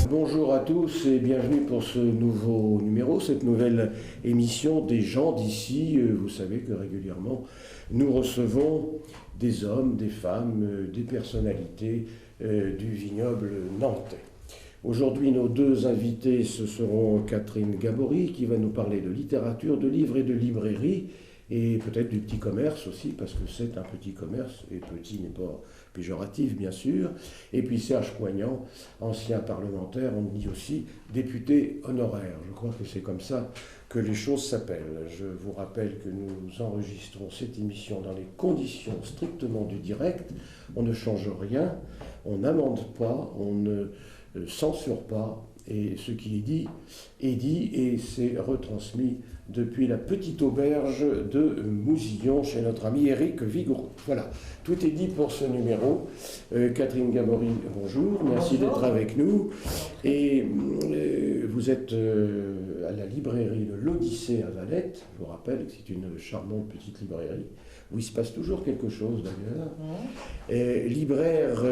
Bonjour à tous et bienvenue pour ce nouveau numéro, cette nouvelle émission des gens d'ici. Vous savez que régulièrement nous recevons des hommes, des femmes, des personnalités du vignoble nantais. Aujourd'hui, nos deux invités, ce seront Catherine Gabory qui va nous parler de littérature, de livres et de librairie, et peut-être du petit commerce aussi, parce que c'est un petit commerce, et petit n'est pas péjoratif bien sûr. Et puis Serge Poignant, ancien parlementaire, on dit aussi député honoraire. Je crois que c'est comme ça que les choses s'appellent. Je vous rappelle que nous enregistrons cette émission dans les conditions strictement du direct. On ne change rien, on n'amende pas, on ne censure pas, et ce qui est dit, et c'est retransmis depuis la petite auberge de Mousillon chez notre ami Éric Vigouroux. Voilà, tout est dit pour ce numéro. Catherine Gabory, bonjour, merci d'être avec nous. Et vous êtes à la librairie de l'Odyssée à Valette. Je vous rappelle que c'est une charmante petite librairie où il se passe toujours quelque chose d'ailleurs. Et libraire,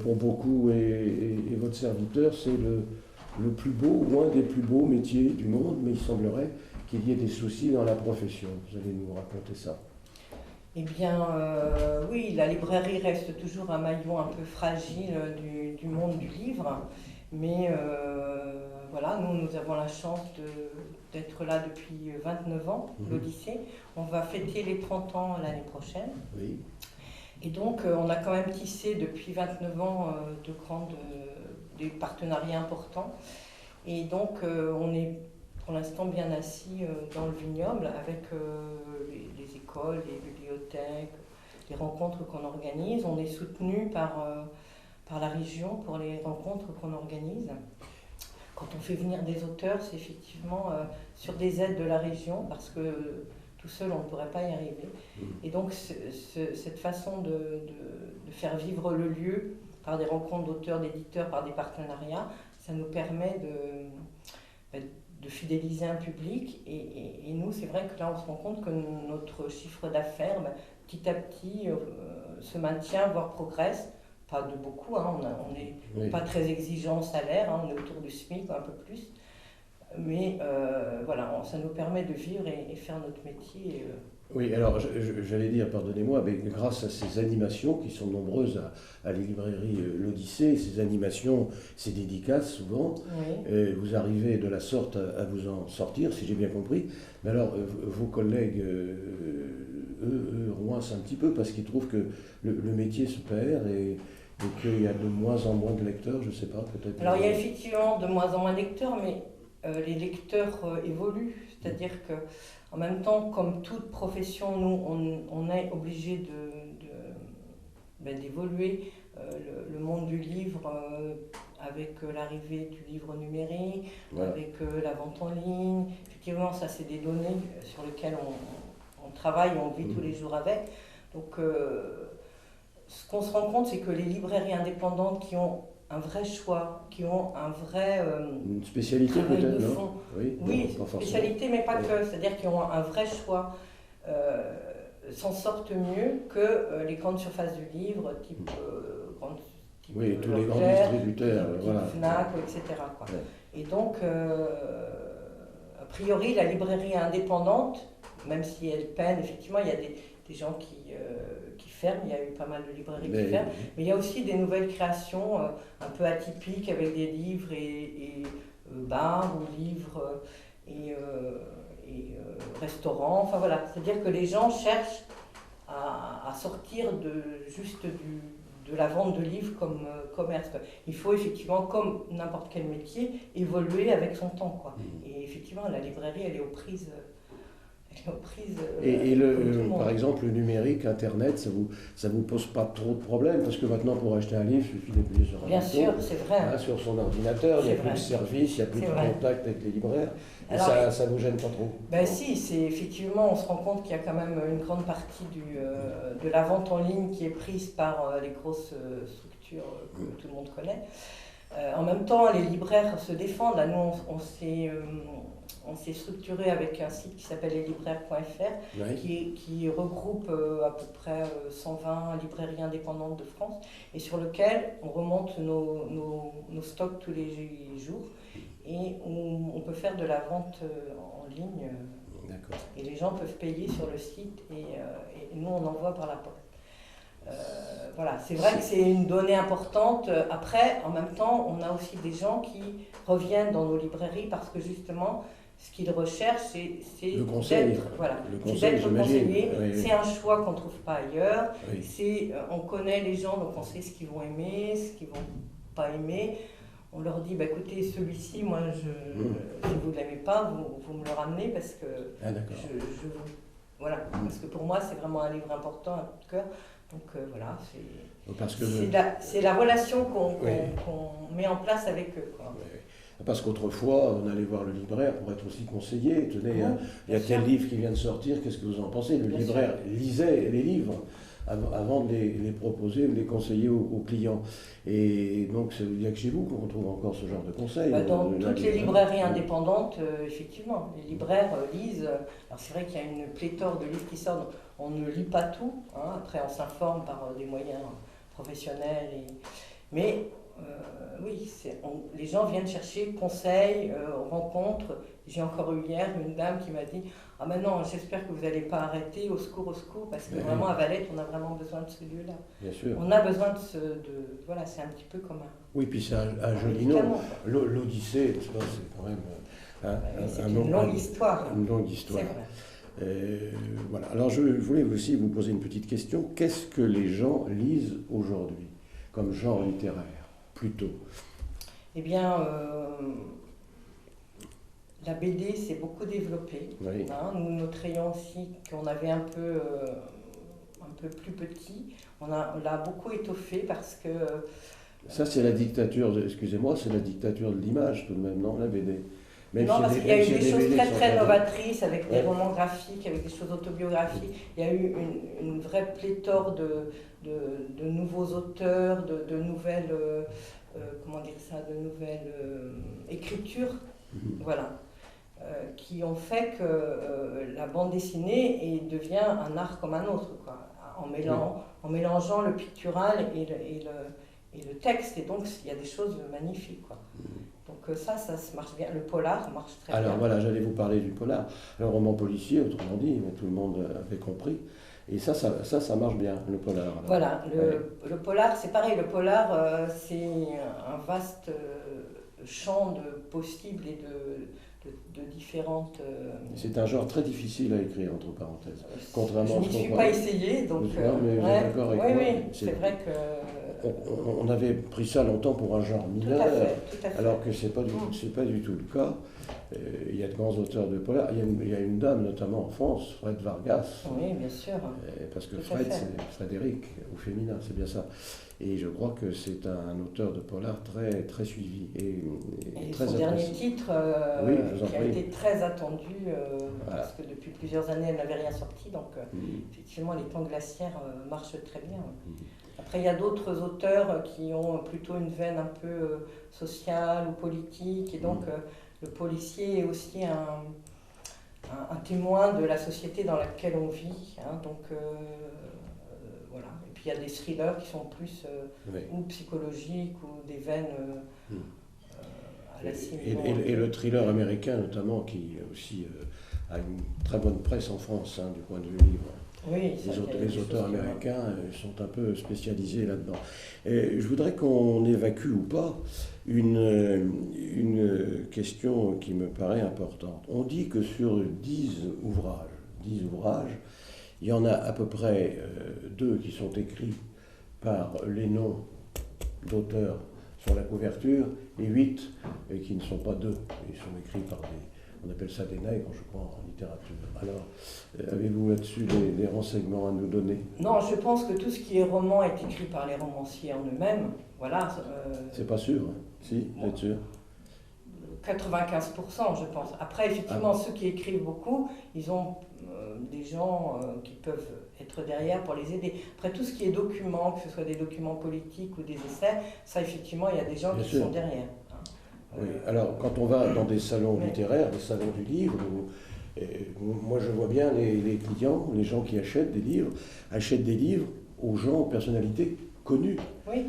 pour beaucoup, et votre serviteur, c'est le plus beau, ou un des plus beaux métiers du monde, mais il semblerait qu'il y ait des soucis dans la profession. Vous allez nous raconter ça. Eh bien, oui, la librairie reste toujours un maillon un peu fragile du monde du livre, mais voilà, nous avons la chance d'être là depuis 29 ans, l'Odyssée. On va fêter les 30 ans l'année prochaine. Oui. Et donc, on a quand même tissé depuis 29 ans des partenariats importants. Et donc, on est pour l'instant bien assis dans le vignoble avec les écoles, les bibliothèques, les rencontres qu'on organise. On est soutenu par la région pour les rencontres qu'on organise. Quand on fait venir des auteurs, c'est effectivement sur des aides de la région parce que tout seul on ne pourrait pas y arriver. Et donc cette façon de faire vivre le lieu par des rencontres d'auteurs, d'éditeurs, par des partenariats, ça nous permet de fidéliser un public et nous c'est vrai que là on se rend compte que notre chiffre d'affaires petit à petit se maintient voire progresse, pas de beaucoup, hein, on n'est pas très exigeant en salaire, hein, on est autour du SMIC un peu plus, mais voilà, ça nous permet de vivre et faire notre métier. Oui, alors j'allais dire, pardonnez-moi, mais grâce à ces animations qui sont nombreuses à la librairie l'Odyssée, ces animations, ces dédicaces souvent, vous arrivez de la sorte à vous en sortir, si j'ai bien compris. Mais alors, vos collègues, eux roincent un petit peu parce qu'ils trouvent que le métier se perd et qu'il y a de moins en moins de lecteurs, je ne sais pas, peut-être. Alors, il y a effectivement de moins en moins de lecteurs, mais les lecteurs évoluent, c'est-à-dire que en même temps, comme toute profession, nous, on est obligé d'évoluer. Le monde du livre, avec l'arrivée du livre numérique, avec la vente en ligne, effectivement, ça c'est des données sur lesquelles on travaille, on vit tous les jours avec. Donc, ce qu'on se rend compte, c'est que les librairies indépendantes qui ont un vrai choix, qui ont un vrai une spécialité peut-être, non? Oui, spécialité, mais pas que. C'est-à-dire qu'ils ont un vrai choix, s'en sortent mieux que les grandes surfaces du livre, type tous les grands distributeurs, type Fnac, etc. Quoi. Et donc, a priori, la librairie indépendante, même si elle peine, effectivement, il y a des gens qui ferment, il y a eu pas mal de librairies qui ferment, mais il y a aussi des nouvelles créations un peu atypiques avec des livres et bars ou livres et restaurants, enfin voilà, c'est-à-dire que les gens cherchent à sortir de la vente de livres comme commerce. Il faut effectivement, comme n'importe quel métier, évoluer avec son temps, quoi. Et effectivement, la librairie, elle est aux prises. Par exemple, le numérique, Internet, ça vous pose pas trop de problèmes parce que maintenant, pour acheter un livre, il suffit d'appuyer sur un Bien bouton, sûr, c'est vrai. Hein, sur son ordinateur, il n'y a plus de service, il n'y a plus de contact avec les libraires. Et alors, ça vous gêne pas trop? Ben si, c'est effectivement, on se rend compte qu'il y a quand même une grande partie de la vente en ligne qui est prise par les grosses structures que tout le monde connaît. En même temps, les libraires se défendent. Là, nous, on s'est structuré avec un site qui s'appelle leslibraires.fr, Oui. qui regroupe à peu près 120 librairies indépendantes de France, et sur lequel on remonte nos stocks tous les jours, et on peut faire de la vente en ligne. D'accord. Et les gens peuvent payer sur le site, et nous on envoie par la poste. Voilà, c'est vrai que c'est une donnée importante. Après, en même temps, on a aussi des gens qui reviennent dans nos librairies parce que justement, ce qu'ils recherchent, c'est le conseil. d'être, voilà, Le c'est conseil, d'être conseillé. oui, c'est un choix qu'on ne trouve pas ailleurs. oui. On connaît les gens, donc on sait ce qu'ils vont aimer, ce qu'ils ne vont pas aimer. On leur dit, bah, écoutez, celui-ci, moi, si vous ne l'aimez pas, vous me le ramenez parce que voilà, parce que pour moi, c'est vraiment un livre important, un coup de cœur. Donc voilà, c'est la relation qu'on met en place avec eux, quoi. Oui. Parce qu'autrefois, on allait voir le libraire pour être aussi conseillé. Tenez, il y a tel livre qui vient de sortir, qu'est-ce que vous en pensez? Le libraire lisait les livres avant de les proposer ou de les conseiller aux clients. Et donc, il n'y a que chez vous qu'on retrouve encore ce genre de conseils. Dans toutes les librairies indépendantes, effectivement, les libraires lisent. Alors c'est vrai qu'il y a une pléthore de livres qui sortent, on ne lit pas tout, hein. Après on s'informe par des moyens professionnels. Mais oui, les gens viennent chercher conseils, rencontres. J'ai encore eu hier une dame qui m'a dit « Ah maintenant, j'espère que vous n'allez pas arrêter, au secours, parce que vraiment à Valette, on a vraiment besoin de ce lieu-là. » Bien sûr. On a besoin voilà, c'est un petit peu comme un... Oui, puis c'est un joli nom. L'Odyssée, c'est quand même c'est une longue histoire. Une longue histoire. C'est vrai. Voilà. Alors je voulais aussi vous poser une petite question. Qu'est-ce que les gens lisent aujourd'hui comme genre littéraire, plutôt? Eh bien, la BD s'est beaucoup développée. Oui. Hein. Nous, notre rayon aussi, qu'on avait un peu plus petit, on l'a beaucoup étoffé parce que... Ça, c'est la dictature, excusez-moi, c'est la dictature de l'image tout de même, non, la BD? Non, parce qu'il y a eu des choses très novatrices avec des romans graphiques, avec des choses autobiographiques. Il y a eu une vraie pléthore de nouveaux auteurs, de nouvelles, comment dire ça, de nouvelles écritures, voilà, qui ont fait que la bande dessinée devient un art comme un autre, quoi, en mélangeant le pictural et le texte. Et donc, il y a des choses magnifiques, quoi. Donc ça se marche bien. Le polar marche très bien. Alors voilà, j'allais vous parler du polar. Le roman policier, autrement dit, mais tout le monde avait compris. Et ça marche bien, le polar. Alors. Voilà, le polar, c'est pareil. Le polar, c'est un vaste champ de possibles et de différentes... C'est un genre très difficile à écrire, entre parenthèses. Contrairement je n'y suis pas essayée, donc... Non, mais vous êtes d'accord avec moi. Oui, c'est vrai que... On avait pris ça longtemps pour un genre mineur, tout à fait. alors que c'est pas du tout le cas. Il y a de grands auteurs de polar. Il y a une dame, notamment en France, Fred Vargas. Oui, bien sûr. Parce que Fred, c'est Frédéric, au féminin, c'est bien ça. Et je crois que c'est un auteur de polar très, très suivi. Et très son dernier titre, qui a été très attendu, voilà. Parce que depuis plusieurs années, elle n'avait rien sorti. Donc, effectivement, Les Temps glaciaires marchent très bien. Après, il y a d'autres auteurs qui ont plutôt une veine un peu sociale ou politique. Et donc, le policier est aussi un témoin de la société dans laquelle on vit. Hein, donc, voilà. Et puis, il y a des thrillers qui sont plus ou psychologiques ou des veines à la cinéma. Et le thriller américain, notamment, qui aussi a une très bonne presse en France, hein, du point de vue livre. Oui, les auteurs américains sont un peu spécialisés là-dedans. Je voudrais qu'on évacue ou pas une question qui me paraît importante. On dit que sur 10 ouvrages, il y en a à peu près 2 qui sont écrits par les noms d'auteurs sur la couverture et 8 qui ne sont pas 2. Ils sont écrits par on appelle ça des nègres, je crois, en littérature. Alors, avez-vous là-dessus des renseignements à nous donner? Non, je pense que tout ce qui est roman est écrit par les romanciers en eux-mêmes. Voilà. C'est pas sûr, hein. Si, vous êtes sûr? 95%, je pense. Après, effectivement, ceux qui écrivent beaucoup, ils ont des gens qui peuvent être derrière pour les aider. Après, tout ce qui est documents, que ce soit des documents politiques ou des essais, ça, effectivement, il y a des gens qui sont derrière. Oui. Alors, quand on va dans des salons littéraires, des salons du livre, moi je vois bien les clients, les gens qui achètent des livres aux gens, aux personnalités connues. Oui.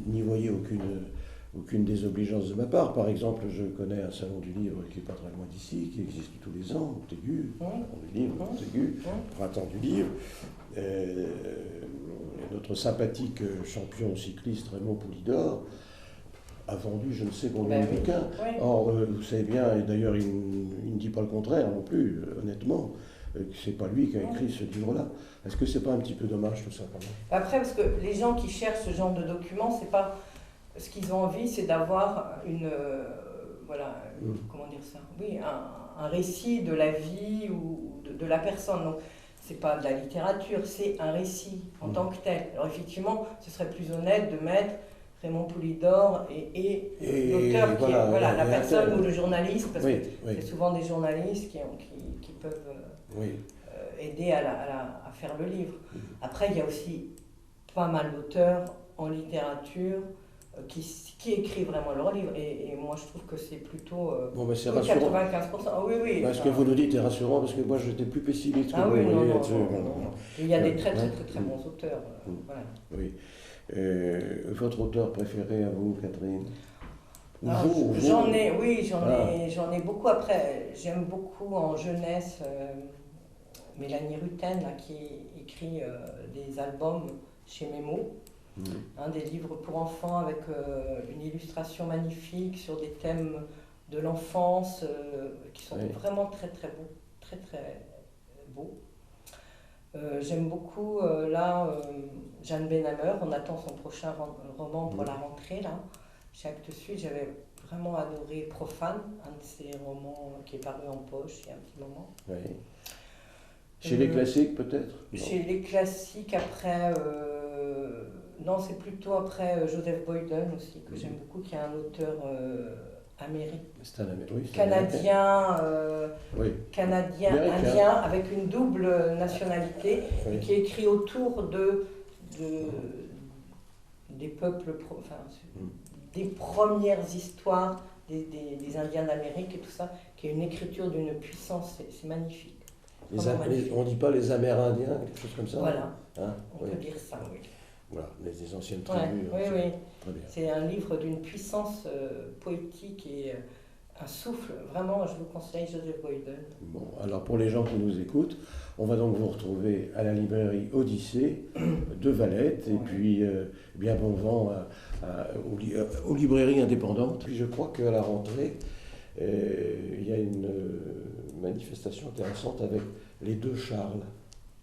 N'y voyez aucune désobligeance de ma part. Par exemple, je connais un salon du livre qui n'est pas très loin d'ici, qui existe tous les ans, Montaigu, salon du livre, Montaigu, printemps du livre. Notre sympathique champion cycliste Raymond Poulidor a vendu je ne sais combien de bouquins. Oui. Or, vous savez bien, et d'ailleurs il ne dit pas le contraire non plus, honnêtement, que c'est pas lui qui a écrit ce livre-là. Est-ce que c'est pas un petit peu dommage tout ça quand même? Après, parce que les gens qui cherchent ce genre de documents, c'est pas ce qu'ils ont envie, c'est d'avoir comment dire ça? Oui, un récit de la vie ou de la personne. Donc, c'est pas de la littérature, c'est un récit en tant que tel. Alors effectivement, ce serait plus honnête de mettre Raymond Poulidor et l'auteur qui est la personne ou le journaliste, parce que c'est souvent des journalistes qui peuvent aider à faire le livre. Après, il y a aussi pas mal d'auteurs en littérature qui écrivent vraiment leur livre, et moi je trouve que c'est plutôt c'est 95%. Ah, oui. Ce que vous nous dites est rassurant, parce que moi j'étais plus pessimiste que vous. Non. Il y a des très bons auteurs. Voilà. Oui. Votre auteur préféré à vous, Catherine? J'en ai beaucoup. Après, j'aime beaucoup en jeunesse Mélanie Rutten, là, qui écrit des albums chez Mémo. Des livres pour enfants avec une illustration magnifique sur des thèmes de l'enfance qui sont vraiment très beaux. J'aime beaucoup Jeanne Benhammer. On attend son prochain roman pour la rentrée là. Chez Actes Sud, j'avais vraiment adoré Profane, un de ses romans qui est paru en poche il y a un petit moment. Oui. Chez les classiques peut-être? Chez les classiques, après non, c'est plutôt après Joseph Boyden aussi, que j'aime beaucoup, qui est un auteur canadien, indien, avec une double nationalité, qui écrit autour des peuples, des premières histoires des Indiens d'Amérique et tout ça, qui est une écriture d'une puissance, c'est magnifique. On ne dit pas les Amérindiens, quelque chose comme ça? Voilà, on peut dire ça, oui. Voilà, les anciennes tribus. Oui. Très bien. C'est un livre d'une puissance poétique et un souffle. Vraiment, je vous conseille Joseph Boyden. Bon, alors pour les gens qui nous écoutent, on va donc vous retrouver à la librairie Odyssée de Valette, et puis bien bon vent aux librairies indépendantes. Puis je crois qu'à la rentrée, il y a une manifestation intéressante avec les deux Charles.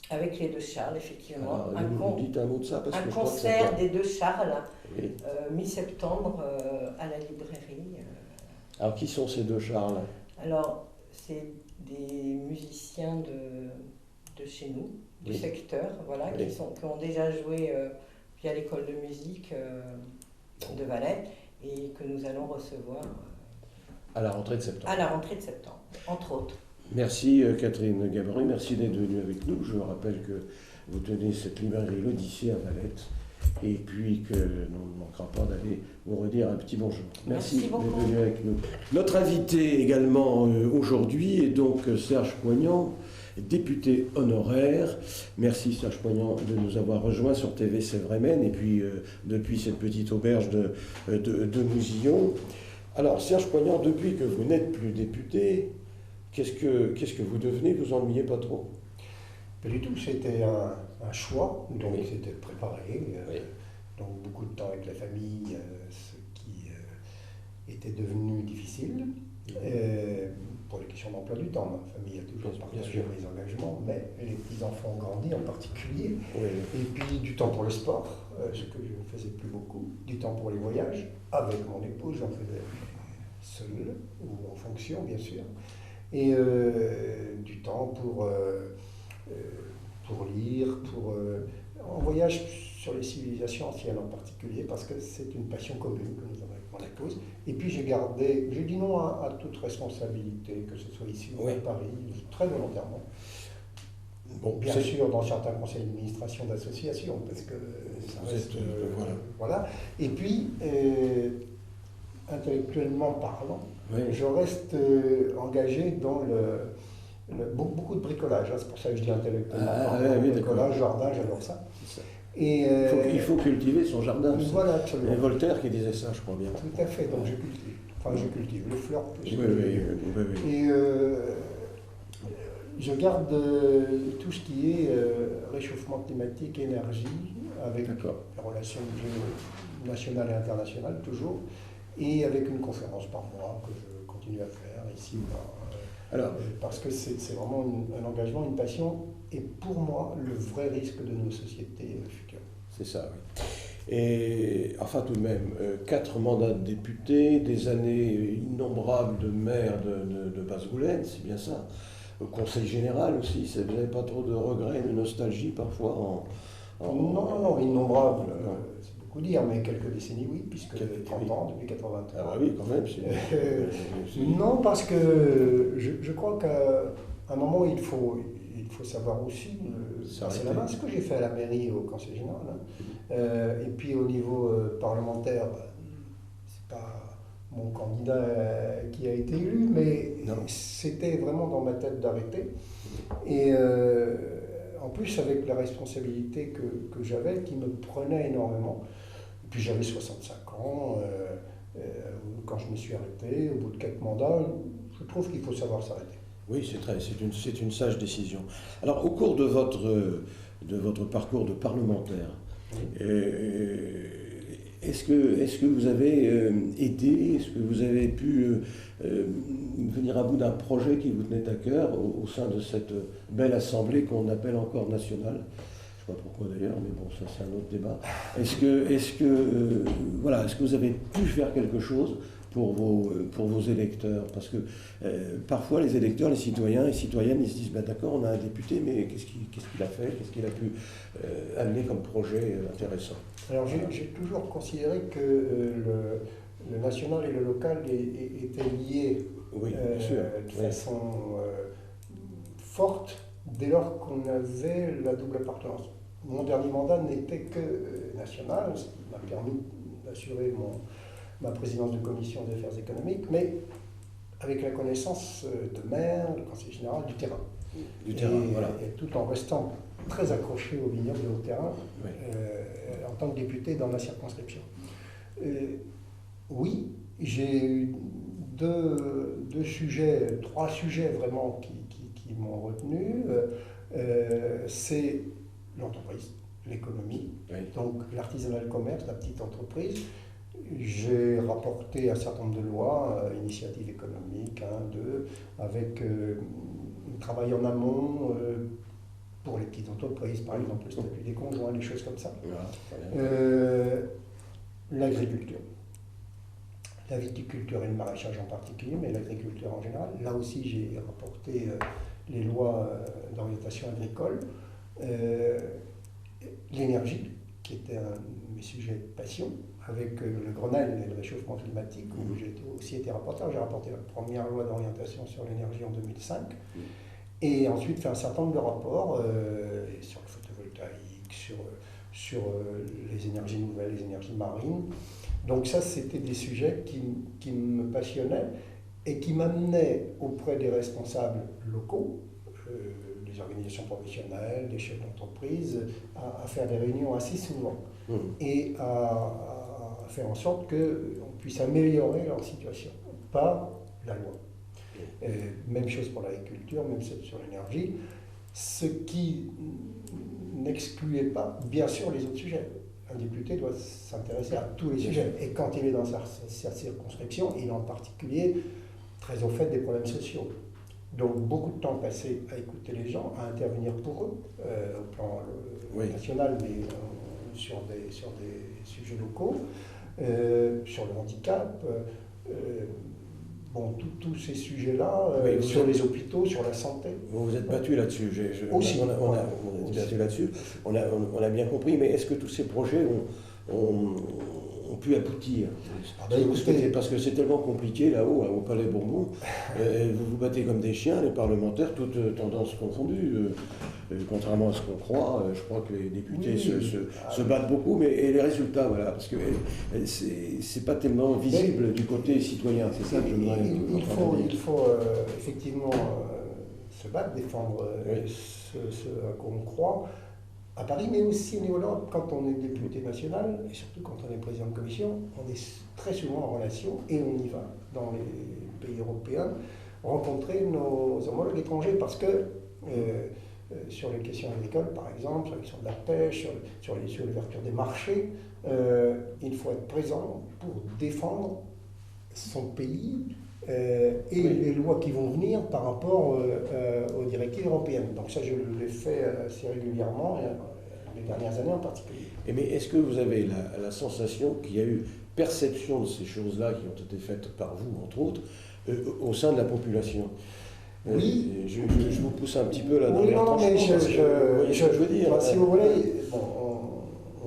Avec les deux Charles, effectivement. Alors, dites un mot de ça, parce que concert des deux Charles, mi-septembre, à la librairie. Alors, qui sont ces deux Charles? Alors, c'est des musiciens de chez nous, du secteur, voilà, qui ont déjà joué via l'école de musique de Valette, et que nous allons recevoir à la rentrée de septembre. À la rentrée de septembre, entre autres. Merci Catherine Gabory, merci d'être venue avec nous. Je rappelle que vous tenez cette librairie L'Odyssée à Valette, et puis que l'on ne manquera pas d'aller vous redire un petit bonjour. Merci d'être venu avec nous. Notre invité également aujourd'hui est donc Serge Poignant, député honoraire. Merci Serge Poignant de nous avoir rejoints sur TV Sèvres-et-Maine, et puis depuis cette petite auberge de Mousillon. Alors Serge Poignant, depuis que vous n'êtes plus député, qu'est-ce que vous devenez? Vous ennuyez pas trop? Pas du tout, c'était un choix, donc c'était préparé. Donc beaucoup de temps avec la famille, ce qui était devenu difficile. Pour les questions d'emploi du temps, ma famille a toujours partagé mes engagements, mais les petits-enfants ont grandi en particulier. Et puis du temps pour le sport, ce que je ne faisais plus beaucoup. Du temps pour les voyages, avec mon épouse, j'en faisais seul, ou en fonction bien sûr. Et du temps pour lire, en voyage sur les civilisations anciennes en particulier, parce que c'est une passion commune que nous avons avec mon épouse. Et puis j'ai dit non à toute responsabilité, que ce soit ici ou à Paris, très volontairement. Bon, bien sûr, dans certains conseils d'administration d'associations, parce que ça reste... voilà. Et puis, un intellectuellement parlant, Oui. je reste engagé dans beaucoup de bricolage. Hein, c'est pour ça que je dis intellectuellement parlant. Oui, Bricolage, jardin, j'adore ça. C'est ça. Et, Il faut cultiver son jardin. voilà, C'est absolument. Voltaire qui disait ça, je crois bien. Tout à fait, donc je cultive. Enfin, je cultive les fleurs. Oui, oui. Et je garde tout ce qui est réchauffement climatique, énergie, avec les relations nationales et internationales toujours, et avec une conférence par mois que je continue à faire ici ou là. Alors, parce que c'est vraiment un engagement, une passion, et pour moi, le vrai risque de nos sociétés futures. C'est ça, oui. Et enfin tout de même, 4 mandats de député, des années innombrables de maire de Basse-Goulaine, c'est bien ça. Au Conseil général aussi, vous n'avez pas trop de regrets, de nostalgie parfois Non, innombrables, c'est beaucoup dire, mais quelques décennies oui, puisque 30 ans, depuis 83. Ah oui, quand même. Non, parce que je crois qu'à un moment, il faut savoir aussi passer la main. Ce que j'ai fait à la mairie, au Conseil général. Et puis au niveau parlementaire, c'est pas mon candidat qui a été élu, mais c'était vraiment dans ma tête d'arrêter. Et en plus, avec la responsabilité que j'avais, qui me prenait énormément. Et puis j'avais 65 ans, quand je me suis arrêté, au bout de 4 mandats, je trouve qu'il faut savoir s'arrêter. Oui, c'est une sage décision. Alors, au cours de votre parcours de parlementaire, est-ce que vous avez aidé, est-ce que vous avez pu venir à bout d'un projet qui vous tenait à cœur au sein de cette belle assemblée qu'on appelle encore nationale? Je ne sais pas pourquoi d'ailleurs, mais bon, ça c'est un autre débat. Est-ce que vous avez pu faire quelque chose pour vos électeurs? Parce que parfois les électeurs, les citoyens et citoyennes, ils se disent d'accord, on a un député, mais qu'est-ce qu'il a fait? Qu'est-ce qu'il a pu amener comme projet intéressant? Alors j'ai toujours considéré que le national et le local étaient liés de façon forte dès lors qu'on avait la double appartenance. Mon dernier mandat n'était que national, ce qui m'a permis d'assurer ma présidence de commission des affaires économiques, mais avec la connaissance de maire, du conseil général, du terrain. Et tout en restant très accroché au vignoble et au terrain, en tant que député dans ma circonscription. Oui, j'ai eu trois sujets vraiment qui m'ont retenu. C'est l'entreprise, l'économie, donc l'artisanat et le commerce, la petite entreprise. J'ai rapporté un certain nombre de lois, initiatives économiques, 1, 2, avec un travail en amont pour les petites entreprises, par exemple le statut des conjoints, des choses comme ça. L'agriculture. La viticulture et le maraîchage en particulier, mais l'agriculture en général. Là aussi, j'ai rapporté les lois d'orientation agricole. L'énergie, qui était un de mes sujets de passion, avec le Grenelle et le réchauffement climatique, où j'ai aussi été rapporteur. J'ai rapporté la première loi d'orientation sur l'énergie en 2005. Et ensuite fait un certain nombre de rapports sur le photovoltaïque, sur les énergies nouvelles, les énergies marines. Donc ça, c'était des sujets qui me passionnaient et qui m'amenaient auprès des responsables locaux, des organisations professionnelles, des chefs d'entreprise, à faire des réunions assez souvent et à faire en sorte qu'on puisse améliorer leur situation par la loi. Même chose pour l'agriculture, même chose sur l'énergie, ce qui n'excluait pas, bien sûr, les autres sujets. Un député doit s'intéresser à tous les sujets. Et quand il est dans sa circonscription, il est en particulier très au fait des problèmes sociaux. Donc beaucoup de temps passé à écouter les gens, à intervenir pour eux, au plan national, mais sur des sujets locaux, sur le handicap. Tous ces sujets-là, sur les hôpitaux, sur la santé. Vous vous êtes battu là-dessus. Aussi. On a battu là-dessus. On a bien compris, mais est-ce que tous ces projets ont ont pu aboutir. Écoutez, Parce que c'est tellement compliqué là-haut, au Palais Bourbon. Vous vous battez comme des chiens, les parlementaires, toutes tendances confondues. Contrairement à ce qu'on croit, je crois que les députés se battent beaucoup, mais et les résultats, voilà, parce que c'est pas tellement visible du côté citoyen. C'est ça que je voudrais il faut effectivement se battre, défendre ce à quoi on croit. À Paris, mais aussi au niveau de l'Europe, quand on est député national, et surtout quand on est président de commission, on est très souvent en relation, et on y va, dans les pays européens, rencontrer nos homologues étrangers, parce que sur les questions agricoles, par exemple, sur les questions de la pêche, sur l'ouverture des marchés, il faut être présent pour défendre son pays et les lois qui vont venir par rapport aux directives européennes. Donc ça, je l'ai fait assez régulièrement, les dernières années en particulier. Mais est-ce que vous avez la sensation qu'il y a eu perception de ces choses-là qui ont été faites par vous, entre autres, au sein de la population? Oui. Je vous pousse un petit peu là dans les non, mais je veux dire. Si vous voulez, bon,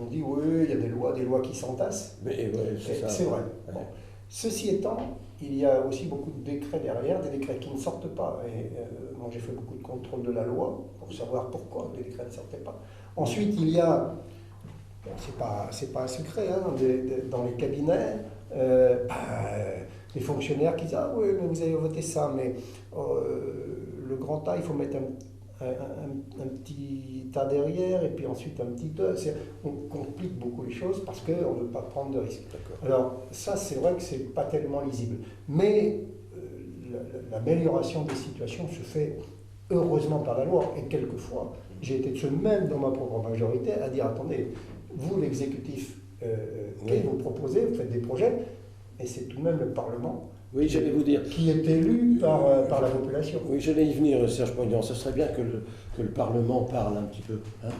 on dit oui, il y a des lois qui s'entassent. Mais c'est vrai. Ouais. Bon. Ceci étant, il y a aussi beaucoup de décrets derrière, des décrets qui ne sortent pas. Et moi, j'ai fait beaucoup de contrôle de la loi pour savoir pourquoi les décrets ne sortaient pas. Ensuite, il y a, bon, c'est pas un secret, hein, dans les cabinets, les fonctionnaires qui disent ah oui, mais vous avez voté ça, mais le grand A, il faut mettre un petit tas derrière et puis ensuite un petit E. On complique beaucoup les choses parce qu'on ne veut pas prendre de risques. Alors ça, c'est vrai que c'est pas tellement lisible, mais l'amélioration des situations se fait heureusement par la loi. Et quelquefois, j'ai été de ceux même dans ma propre majorité à dire attendez, vous l'exécutif, vous proposez, vous faites des projets, et c'est tout de même le Parlement. Oui, j'allais vous dire. Qui est élu par la population. Oui, j'allais y venir, Serge Poignant. Ce serait bien que le Parlement parle un petit peu, hein,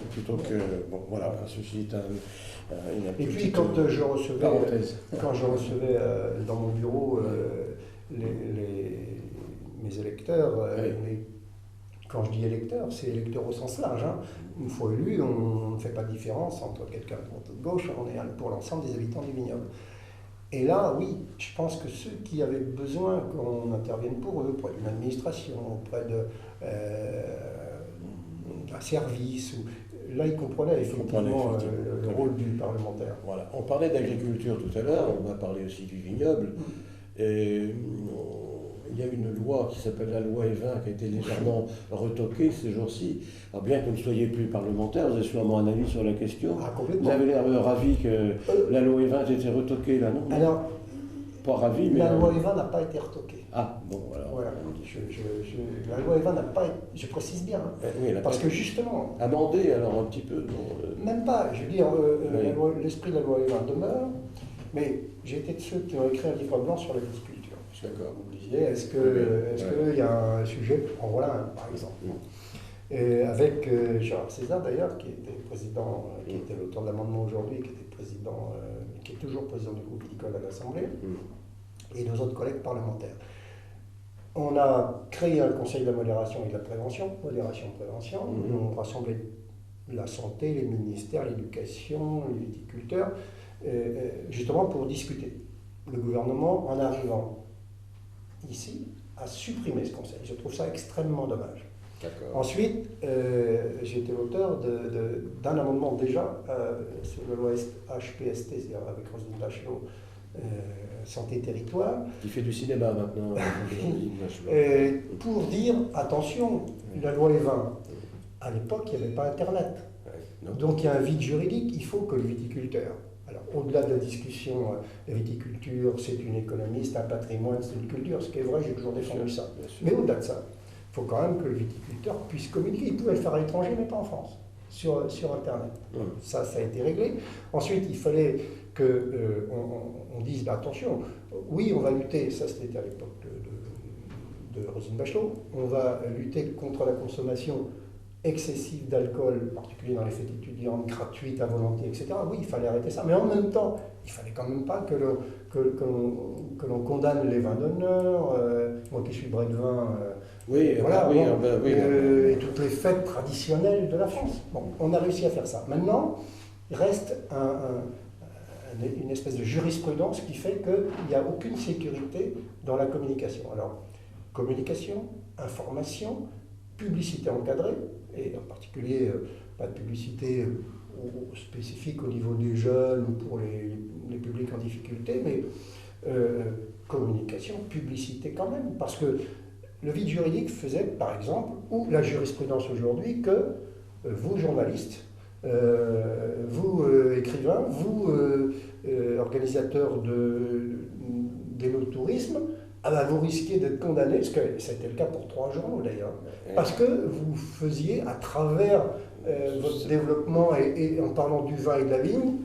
plutôt que. Bon, voilà, ceci est une et puis, quand je recevais dans mon bureau mes électeurs, quand je dis électeurs, c'est électeurs au sens large. Hein. Une fois élu, on ne fait pas de différence entre quelqu'un de droite ou de gauche, on est pour l'ensemble des habitants du vignoble. Et là, oui, je pense que ceux qui avaient besoin qu'on intervienne pour eux, auprès d'une administration, auprès d'un service, là, ils comprenaient effectivement le rôle du parlementaire. Voilà. On parlait d'agriculture tout à l'heure, on va parler aussi du vignoble. Et il y a une loi qui s'appelle la loi E20 qui a été légèrement retoquée ces jours-ci. Alors bien que vous ne soyez plus parlementaire, vous avez sûrement un avis sur la question. Vous avez l'air ravi que la loi E20 ait été retoquée là, non? Alors, pas ravi, mais... La loi E20 n'a pas été retoquée. Ah, bon, alors... Voilà. La loi E20 n'a pas été... Je précise bien. Oui, parce que justement... Amendée, alors, un petit peu Même pas. Je veux dire, l'esprit de la loi E20 demeure, mais j'ai été de ceux qui ont écrit un livre blanc sur la viticulture. D'accord. Vous disiez, est-ce qu'il y a un sujet, en voilà un, par exemple. Et avec Gérard César, d'ailleurs, qui était président, qui était l'auteur de l'amendement aujourd'hui, qui était président, qui est toujours président du groupe viticole à l'Assemblée, et nos autres collègues parlementaires. On a créé un conseil de la modération et de la prévention, modération-prévention, où on rassemblait la santé, les ministères, l'éducation, les viticulteurs, justement pour discuter. Le gouvernement, en arrivant ici, a supprimé ce conseil. Je trouve ça extrêmement dommage. Ensuite, j'ai été l'auteur d'un amendement déjà sur la loi HPST, c'est-à-dire avec Roselyne Bachelot, Santé Territoire. Qui fait du cinéma maintenant. Pour dire, attention, la loi E20, à l'époque, il n'y avait pas Internet. Donc il y a un vide juridique, il faut que le viticulteur... Alors, au-delà de la discussion, la viticulture, c'est une économie, c'est un patrimoine, c'est une culture, ce qui est vrai, j'ai toujours défendu ça. Mais au-delà de ça, il faut quand même que le viticulteur puisse communiquer. Il pouvait le faire à l'étranger, mais pas en France, sur Internet. Ça a été réglé. Ensuite, il fallait qu'on dise, bah, attention, oui, on va lutter, ça c'était à l'époque de Roselyne Bachelot, on va lutter contre la consommation excessive d'alcool, en particulier dans les fêtes étudiantes, gratuites, à volonté, etc. Oui, il fallait arrêter ça. Mais en même temps, il ne fallait quand même pas que l'on condamne les vins d'honneur, moi qui suis brévin, et toutes les fêtes traditionnelles de la France. Bon, on a réussi à faire ça. Maintenant, il reste une espèce de jurisprudence qui fait qu'il n'y a aucune sécurité dans la communication. Alors, communication, information, publicité encadrée, et en particulier pas de publicité spécifique au niveau des jeunes ou pour les publics en difficulté, mais communication, publicité quand même, parce que le vide juridique faisait, par exemple, ou la jurisprudence aujourd'hui, que vous, journalistes, vous, écrivains, vous, organisateurs d'énotourisme, ah ben, vous risquez d'être condamné, parce que c'était le cas pour 3 journaux d'ailleurs, parce que vous faisiez à travers votre développement et en parlant du vin et de la vigne,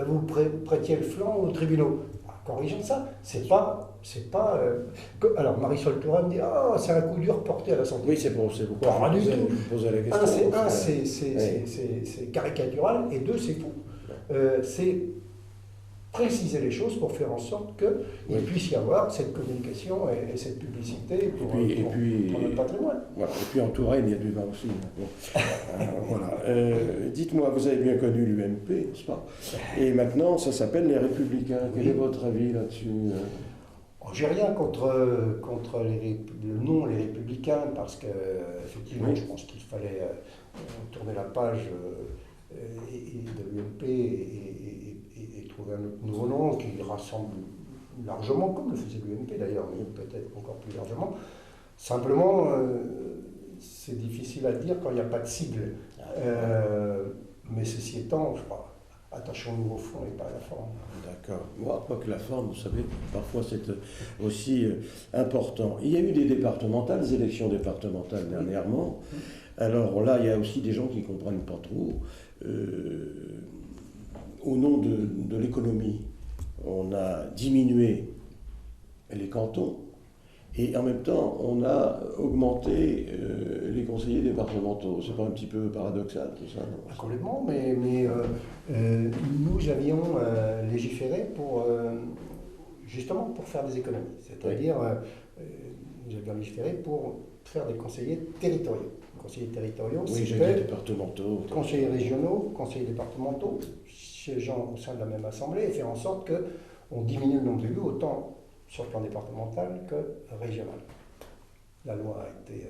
vous prêtiez le flanc aux tribunaux. Corrigeons ça, c'est pas alors Marisol Touraine me dit c'est un coup dur porté à la santé. Oui, c'est pourquoi Pas du tout. Je vous posais la question. C'est caricatural, et 2, c'est faux. C'est préciser les choses pour faire en sorte qu'il puisse y avoir cette communication et cette publicité pour notre patrimoine. Voilà. Et puis en Touraine, il y a du vin aussi. Bon. Voilà. Dites-moi, vous avez bien connu l'UMP, n'est-ce pas? Et maintenant, ça s'appelle les Républicains. Quel est votre avis là-dessus? J'ai rien contre le nom Les Républicains, parce que effectivement, je pense qu'il fallait tourner la page de l'UMP et trouver un nouveau nom qui rassemble largement, comme le faisait l'UMP d'ailleurs, mais peut-être encore plus largement. Simplement, c'est difficile à dire quand il n'y a pas de sigle. Mais ceci étant, je crois, attachons-nous au fond et pas à la forme. D'accord. Moi, pas que la forme, vous savez, parfois c'est aussi important. Il y a eu des élections départementales dernièrement. Alors là, il y a aussi des gens qui ne comprennent pas trop. Au nom de l'économie, on a diminué les cantons et en même temps, on a augmenté les conseillers départementaux. C'est pas un petit peu paradoxal tout ça, non? Complètement, mais nous avions légiféré justement pour faire des économies. C'est-à-dire, nous avions légiféré pour faire des conseillers territoriaux. Conseillers territoriaux, c'était départementaux, conseillers régionaux, conseillers départementaux, siégeant au sein de la même assemblée, et faire en sorte qu'on diminue le nombre d'élus autant sur le plan départemental que régional. La loi a été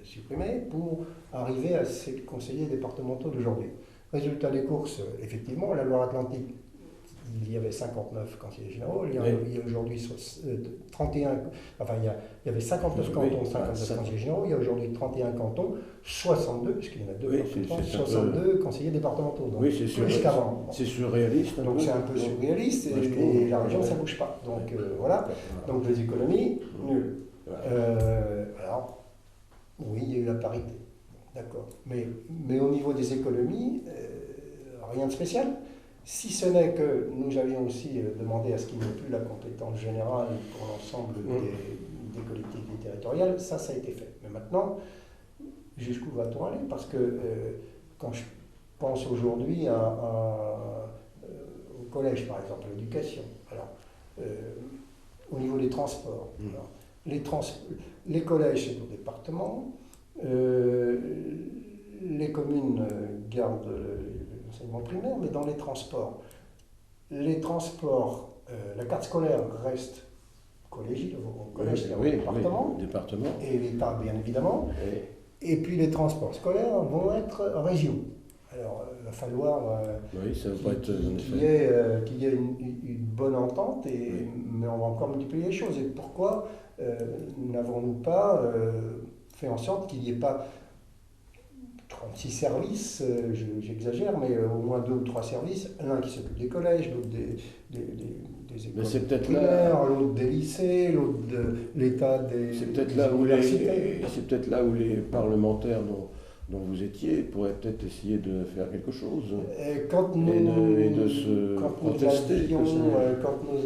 supprimée pour arriver à ces conseillers départementaux d'aujourd'hui. Résultat des courses, effectivement, la Loire-Atlantique, il y avait 59 conseillers généraux, il y a aujourd'hui 31, enfin il y avait 59 cantons, 59 conseillers généraux, il y a aujourd'hui 31 cantons, 62, puisqu'il y en a 2 par 62 conseillers départementaux, donc plus qu'avant. C'est surréaliste. Donc c'est un peu surréaliste, et la région ça ne bouge pas. Donc voilà, donc les économies, nulles. Alors, oui, il y a eu la parité, d'accord, mais au niveau des économies, rien de spécial. Si ce n'est que nous avions aussi demandé à ce qu'il n'y ait plus la compétence générale pour l'ensemble des collectivités territoriales, ça a été fait. Mais maintenant, jusqu'où va-t-on aller? Parce que quand je pense aujourd'hui au collège, par exemple, à l'éducation, alors, au niveau des transports, alors, les collèges, c'est au département, les communes gardent l'enseignement primaire, mais dans les transports, la carte scolaire reste collégiale, au collège, au département, et l'État, bien évidemment, et puis les transports scolaires vont être régions. Alors, il va falloir qu'il y ait une bonne entente, mais on va encore multiplier les choses. Et pourquoi n'avons-nous pas fait en sorte qu'il n'y ait pas 36 services, j'exagère, mais au moins 2 ou 3 services, l'un qui s'occupe des collèges, l'autre des écoles primaires, l'autre des lycées, l'autre de l'État des universités. C'est peut-être là où les parlementaires dont vous étiez pourraient peut-être essayer de faire quelque chose quand nous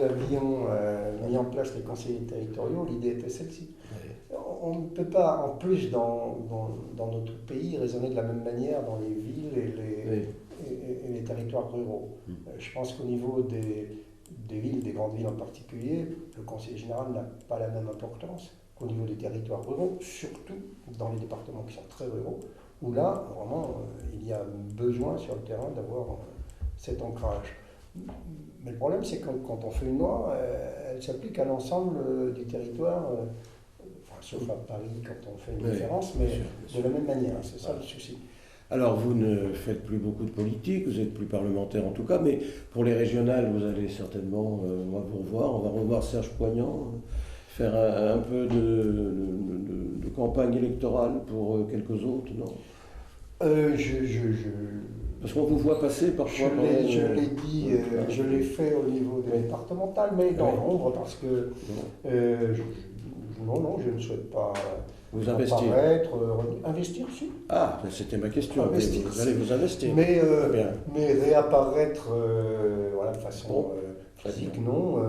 avions mis en place les conseillers territoriaux, l'idée était celle-ci. On ne peut pas, en plus, dans notre pays, raisonner de la même manière dans les villes et les territoires ruraux. Je pense qu'au niveau des villes, des grandes villes en particulier, le conseiller général n'a pas la même importance qu'au niveau des territoires ruraux, surtout dans les départements qui sont très ruraux, où là, vraiment, il y a besoin sur le terrain d'avoir cet ancrage. Mais le problème, c'est que quand on fait une loi, elle s'applique à l'ensemble du territoire, enfin, sauf à Paris quand on fait une différence, mais de la même manière, c'est ça le souci. Alors, vous ne faites plus beaucoup de politique, vous êtes plus parlementaire en tout cas, mais pour les régionales, vous allez certainement, on va vous revoir, on va revoir Serge Poignant, faire un peu de campagne électorale pour quelques autres, non? Parce qu'on vous voit passer parfois. Je l'ai dit, je l'ai fait au niveau des départementales, mais dans l'ombre, parce que non, je ne souhaite pas vous investir. Investir, si. Ah, c'était ma question. Vous allez vous investir. Mais réapparaître voilà, de façon physique, non.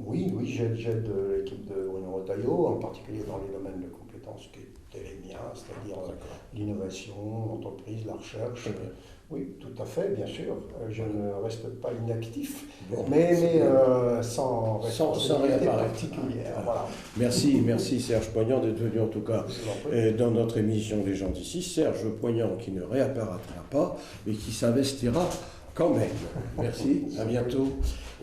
Oui, j'aide l'équipe de Bruno Retailleau, en particulier dans les domaines de compétences qui étaient les miens, c'est-à-dire l'innovation, l'entreprise, la recherche. Oui, tout à fait, bien sûr. Je ne reste pas inactif, mais sans responsabilité particulière. Voilà. Merci Serge Poignant d'être venu en tout cas dans notre émission Les gens d'ici. Serge Poignant qui ne réapparaîtra pas, mais qui s'investira quand même. Merci, à bientôt.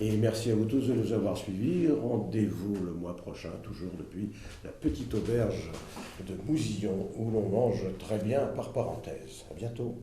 Et merci à vous tous de nous avoir suivis. Rendez-vous le mois prochain, toujours depuis la petite auberge de Mousillon, où l'on mange très bien par parenthèse. À bientôt.